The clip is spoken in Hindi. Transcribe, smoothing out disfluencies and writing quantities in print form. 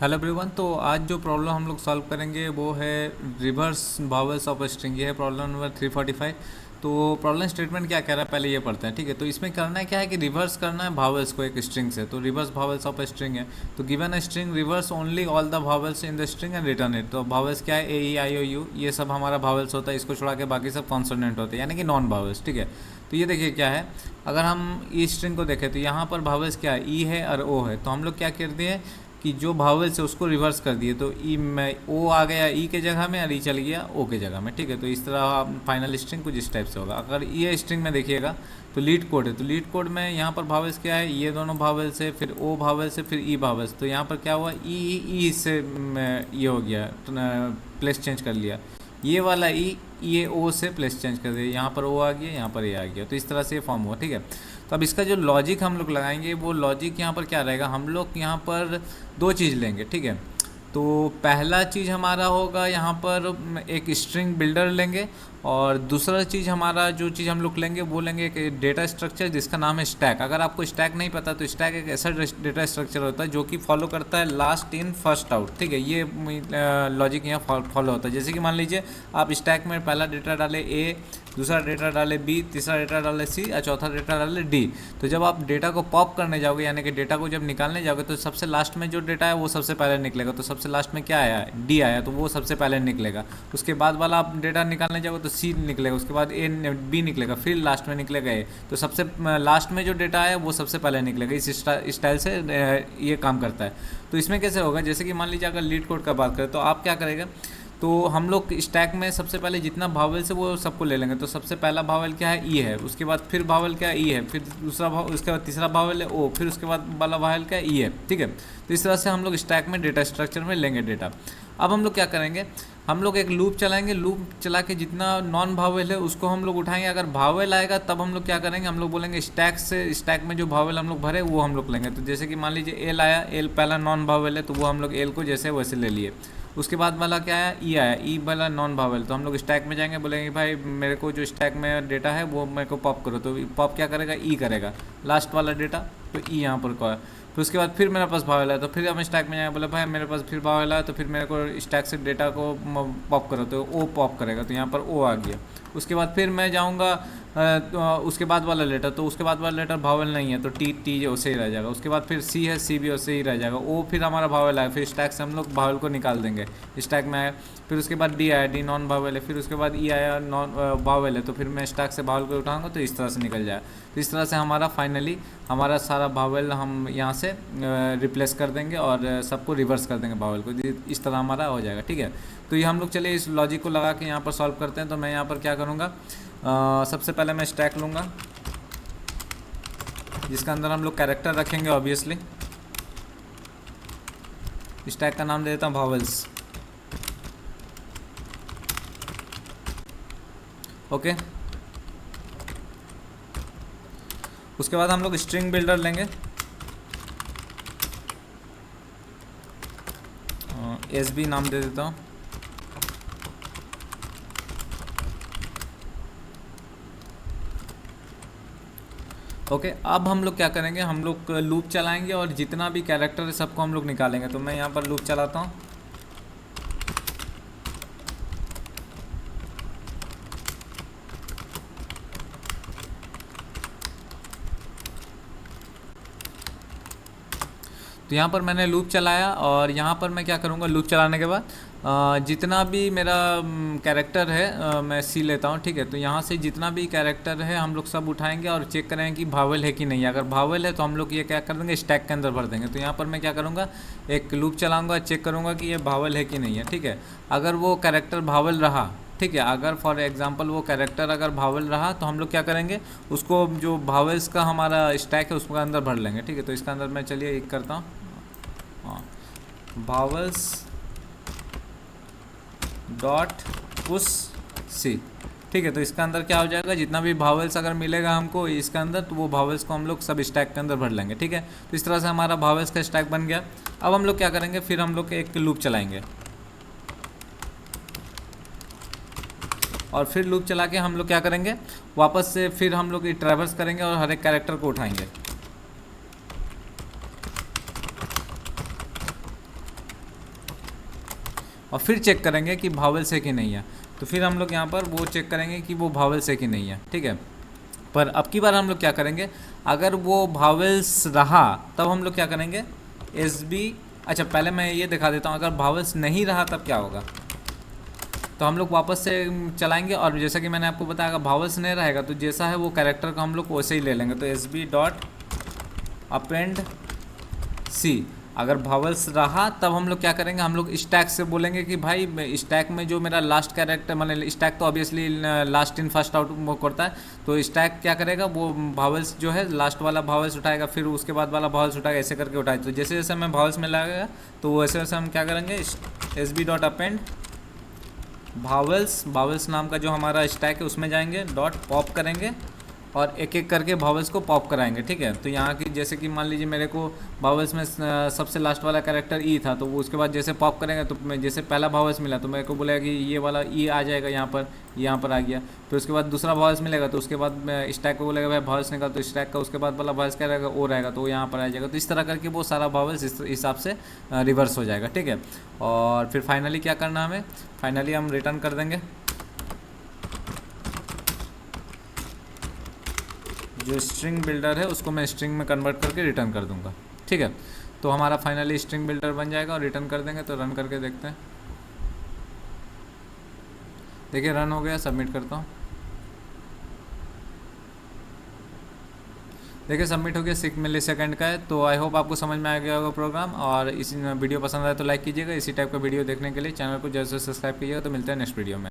Hello everyone. तो आज जो प्रॉब्लम हम लोग सॉल्व करेंगे वो है रिवर्स वावल्स ऑफ स्ट्रिंग। ये है प्रॉब्लम नंबर 345। तो प्रॉब्लम स्टेटमेंट क्या कह रहा है पहले ये पढ़ते हैं, ठीक है। तो इसमें करना है क्या है कि रिवर्स करना है वावल्स को एक स्ट्रिंग से। तो रिवर्स वावल्स ऑफ स्ट्रिंग है। तो given string reverse only all the vowels in the string and return it. तो वावल्स क्या है, ए ई आई ओ यू, ये सब हमारा वावल्स होता है। इसको छोड़ा के बाकी सब कॉन्सोनेंट होते हैं, यानी कि नॉन वावल्स, ठीक है। तो ये देखिए क्या है, अगर हम ई स्ट्रिंग को देखें तो यहाँ पर वावल्स क्या है, ई है और ओ है। तो हम लोग क्या कर दिए कि जो भावल्स है उसको रिवर्स कर दिए। तो ई में ओ आ गया ई के जगह में और ई चल गया ओ के जगह में, ठीक है। तो इस तरह फाइनल स्ट्रिंग कुछ इस टाइप से होगा। अगर ये स्ट्रिंग में देखिएगा तो लीड कोड है। तो लीड कोड में यहाँ पर भावल्स क्या है, ये दोनों भावल्स है, फिर ओ भावल्स है, फिर ई भावल्स। तो यहाँ पर क्या हुआ, ई से ये हो गया, प्लेस चेंज कर लिया। ये वाला ई ये ओ से प्लेस चेंज कर दिया, यहाँ पर ओ आ गया, यहाँ पर ए आ गया। तो इस तरह से ये फॉर्म हुआ, ठीक है। तो अब इसका जो लॉजिक हम लोग लगाएंगे वो लॉजिक यहाँ पर क्या रहेगा, हम लोग यहाँ पर दो चीज़ लेंगे, ठीक है। तो पहला चीज़ हमारा होगा यहाँ पर एक स्ट्रिंग बिल्डर लेंगे, और दूसरा चीज़ हमारा जो चीज़ हम लोग लेंगे वो लेंगे एक डेटा स्ट्रक्चर जिसका नाम है स्टैक। अगर आपको स्टैक नहीं पता तो स्टैक एक ऐसा डेटा स्ट्रक्चर होता है जो कि फॉलो करता है लास्ट इन फर्स्ट आउट, ठीक है। ये लॉजिक यहाँ फॉलो होता है। जैसे कि मान लीजिए आप स्टैक में पहला डेटा डाले ए, दूसरा डेटा डाले बी, तीसरा डेटा डाले सी और चौथा डेटा डाले डी। तो जब आप डेटा को पॉप करने जाओगे, यानी कि डेटा को जब निकालने जाओगे, तो सबसे लास्ट में जो डेटा है वो सबसे पहले निकलेगा। तो सबसे लास्ट में क्या आया, डी आया, तो वो सबसे पहले निकलेगा। उसके बाद वाला आप डेटा निकालने जाओगे तो सी निकलेगा, उसके बाद ए बी निकलेगा, फिर लास्ट में निकलेगा ए। तो सबसे लास्ट में जो डेटा है वो सबसे पहले निकलेगा। इस स्टाइल से ये काम करता है। तो इसमें कैसे होगा, जैसे कि मान लीजिए अगर लीड कोड का बात करें तो आप क्या करेंगे, तो हम लोग स्टैक में सबसे पहले जितना भावल से वो सबको ले लेंगे। तो सबसे पहला भावल क्या है, ई है, उसके बाद फिर भावल क्या है, ई है, फिर दूसरा उसके बाद तीसरा भावल है ओ, फिर उसके बाद वाला भावल क्या है, ई है, ठीक है। तो इस तरह से हम लोग स्टैक में डेटा स्ट्रक्चर में लेंगे डेटा। अब हम लोग क्या करेंगे, हम लोग एक लूप चलाएंगे। लूप चला के जितना नॉन भावल है उसको हम लोग उठाएंगे। अगर भावल आएगा तब हम लोग क्या करेंगे, हम लोग बोलेंगे स्टैक से, स्टैक में जो भावल हम लोग भरे वो हम लोग लेंगे। तो जैसे कि मान लीजिए एल आया, एल पहला नॉन भावल है तो वो हम लोग एल को जैसे वैसे ले लिए। उसके बाद वाला क्या है, ई आया, ई वाला नॉन भावल, तो हम लोग स्टैक में जाएंगे, बोलेंगे भाई मेरे को जो स्टैक में डेटा है वो मेरे को पॉप करो। तो पॉप क्या करेगा, ई करेगा लास्ट वाला डेटा, तो ई यहाँ पर का है। फिर उसके बाद फिर मेरे पास भावल है, तो फिर हम स्टैक में जाएंगे, बोले भाई मेरे पास फिर भावल है, तो फिर मेरे को स्टैक से डेटा को पॉप करो, तो ओ पॉप करेगा, तो यहाँ पर ओ आ गया। उसके बाद फिर मैं जाऊँगा तो उसके बाद वाला लेटर, तो उसके बाद वाला लेटर भावल नहीं है तो टी टी जो उसे ही रह जाएगा। उसके बाद फिर सी है, सी भी उसे ही रह जाएगा। ओ फिर हमारा भावल आया, फिर स्टैक से हम लोग भावल को निकाल देंगे, स्टैक में आया। फिर उसके बाद डी आया, डी नॉन भावल है, फिर उसके बाद ई आया, नॉन भावल है, तो फिर मैं स्टैक से भावल को उठाऊंगा तो इस तरह से निकल जाए। तो इस तरह से हमारा फाइनली हमारा सारा भावल हम यहाँ से रिप्लेस कर देंगे और सबको रिवर्स कर देंगे भावल को। इस तरह हमारा हो जाएगा, ठीक है। तो ये हम लोग चलिए इस लॉजिक को लगा के यहाँ पर सॉल्व करते हैं। तो मैं यहाँ पर क्या करूँगा, सबसे पहले मैं स्टैक लूँगा जिसका अंदर हम लोग कैरेक्टर रखेंगे ऑब्वियसली। स्टैक का नाम दे देता हूँ भावल्स, ओके। उसके बाद हम लोग स्ट्रिंग बिल्डर लेंगे, एस बी नाम दे देता हूँ। ओके अब हम लोग क्या करेंगे, हम लोग लूप चलाएंगे और जितना भी कैरेक्टर है सबको हम लोग निकालेंगे। तो मैं यहाँ पर लूप चलाता हूँ। तो यहाँ पर मैंने लूप चलाया और यहाँ पर मैं क्या करूँगा, लूप चलाने के बाद जितना भी मेरा कैरेक्टर है मैं सी लेता हूँ, ठीक है। तो यहाँ से जितना भी कैरेक्टर है हम लोग सब उठाएंगे और चेक करेंगे कि भावल है कि नहीं है। अगर भावल है तो हम लोग ये क्या कर देंगे, स्टैक के अंदर भर देंगे। तो यहाँ पर मैं क्या करूँगा, एक लूप चलाऊँगा, चेक करूँगा कि ये भावल है कि नहीं है, ठीक है। अगर वो कैरेक्टर भावल रहा, ठीक है, अगर फॉर एग्जांपल वो कैरेक्टर अगर भावल रहा तो हम लोग क्या करेंगे, उसको जो भावल्स का हमारा स्टैक है उसके अंदर भर लेंगे, ठीक है। तो इसका अंदर मैं चलिए एक करता हूँ, हाँ, भावल्स डॉट पुश सी, ठीक है। तो इसका अंदर क्या हो जाएगा, जितना भी भावल्स अगर मिलेगा हमको इसका अंदर तो वो भावल्स को हम लोग सब स्टैक के अंदर भर लेंगे, ठीक है। तो इस तरह से हमारा भावल्स का स्टैक बन गया। अब हम लोग क्या करेंगे, फिर हम लोग एक लूप चलाएंगे और फिर लूप चला के हम लोग क्या करेंगे, वापस से फिर हम लोग ट्रैवर्स करेंगे और हर एक कैरेक्टर को उठाएंगे। और फिर चेक करेंगे कि भावेल्स है कि नहीं है। तो फिर हम लोग यहाँ पर वो चेक करेंगे कि वो भावेल्स है कि नहीं है, ठीक है। पर अब की बार हम लोग क्या करेंगे, अगर वो भावेल्स रहा तब हम लोग क्या करेंगे, एस बी, अच्छा पहले मैं ये दिखा देता हूँ, अगर भावेल्स नहीं रहा तब क्या होगा। तो हम लोग वापस से चलाएंगे और जैसा कि मैंने आपको बताया अगर भावेल्स नहीं रहेगा तो जैसा है वो कैरेक्टर का हम लोग वैसे ही ले लेंगे। तो एस बी डॉट अपेंड सी, अगर भावेल्स रहा तब हम लोग क्या करेंगे, हम लोग स्टैक से बोलेंगे कि भाई स्टैक में जो मेरा लास्ट कैरेक्टर, मतलब स्टैक तो obviously last in first out वो करता है, तो स्टैक क्या करेगा, वो भावेल्स जो है लास्ट वाला भावेल्स उठाएगा, फिर उसके बाद वाला भावेल्स उठाएगा, ऐसे करके उठाए। तो जैसे जैसे हमें भावेल्स में लगेगा तो वैसे वैसे हम क्या करेंगे, एस बी डॉट अपेंड भावेल्स नाम का जो हमारा स्टैक है उसमें जाएंगे, डॉट पॉप करेंगे और एक एक करके भावेल्स को पॉप कराएंगे, ठीक है। तो यहाँ की जैसे कि मान लीजिए मेरे को भावेल्स में सबसे लास्ट वाला कैरेक्टर ई था, तो वो उसके बाद जैसे पॉप करेंगे तो मैं जैसे पहला भावेल्स मिला तो मेरे को बोलेगा कि ये वाला ई आ जाएगा यहाँ पर आ गया। फिर उसके बाद दूसरा भावेल्स मिलेगा तो उसके बाद स्टैक को बोलेगा भाई भावेल्स निकाल, तो स्टैक का उसके बाद वाला भावेल्स क्या रहेगा, ओ रहेगा, तो वो यहाँ पर आ जाएगा। तो इस तरह करके वो सारा भावेल्स इस हिसाब से रिवर्स हो जाएगा, ठीक है। और फिर फाइनली क्या करना हमें, फाइनली हम रिटर्न कर देंगे जो स्ट्रिंग बिल्डर है उसको मैं स्ट्रिंग में कन्वर्ट करके रिटर्न कर दूंगा, ठीक है। तो हमारा फाइनली स्ट्रिंग बिल्डर बन जाएगा और रिटर्न कर देंगे। तो रन करके देखते हैं, देखिए रन हो गया, सबमिट करता हूँ, देखिए सबमिट हो गया, 6 मिलीसेकंड का है। तो आई होप आपको समझ में आ गया होगा प्रोग्राम, और इसी वीडियो पसंद आए तो लाइक कीजिएगा। इसी टाइप का वीडियो देखने के लिए चैनल को जल्द से सब्सक्राइब कीजिएगा। तो मिलते हैं नेक्स्ट वीडियो में।